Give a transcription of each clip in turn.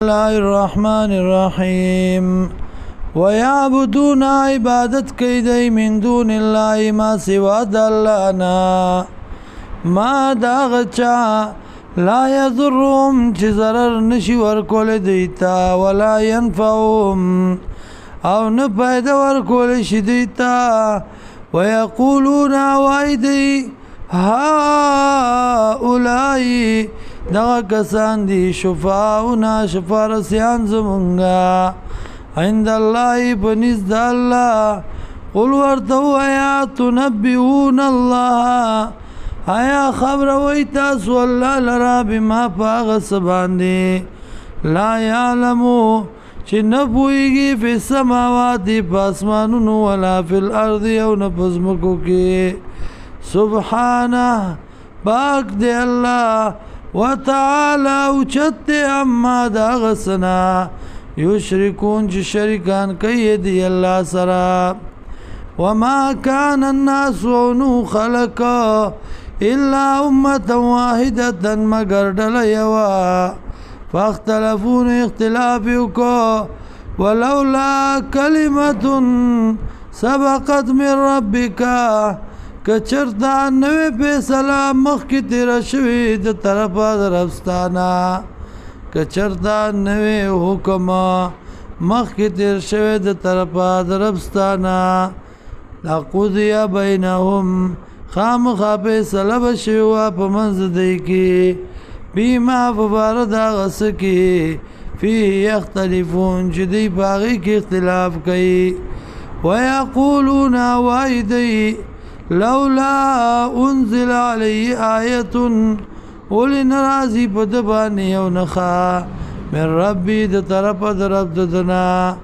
الله الرحمن الرحيم ويعبدون عبادت كيدي من دون الله ما سوى دلنا ما داغچا لا يضرهم چه ضرر نشي ورکول دیتا ولا ينفعهم او نه پیدا ورکول شي دیتا ويقولون وایدی هؤلاء دغه کسان دي شفاعنا شفارسیان زمونږه عند الله بنزد الله قل ورته ویا تنبئون الله آیا خبر وی تاسو الله لرا بما پاغ سباندی لا یعلمو چه نپویگی فی السماوات پاسمانونو ولا فی الارض او نپزمکو کی سبحانه پاک دی اللہ وتعالى اوچت اما دا غسنا یشرکون چه شرکان کئی دی اللہ سرا وما كان الناس ونو خلق إلا أمة واحدة مگر ڈل یوا فاختلفون اختلافکو ولولا كلمة سبقت من ربك کچرتا نوی پیسلا مخی تیرا شوی د طرفا درفستانا کچرتا نوی حکم مخی تیر شوی د طرفا درفستانا لقضی بینهم خام خاپی سلب شوی پا منز دی کی بیما فبارد آغس کی فی اختلفون چی دی باغی کی اختلاف کئی ویقولون وایدی لولا انزل علی آیت ولن رازی پدبانی او نخا من ربی د طرف درب ددنا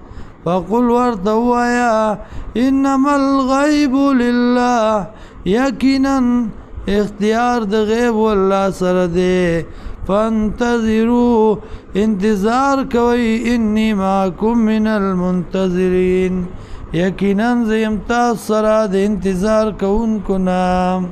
فقل ورتوایا انما الغیب لله یقینا اختیار د غیب والله سره دی فانتظروا انتظار کوي انی معکم من المنتظرین یقینا زیم تاسو سره د انتظار کوونکو نام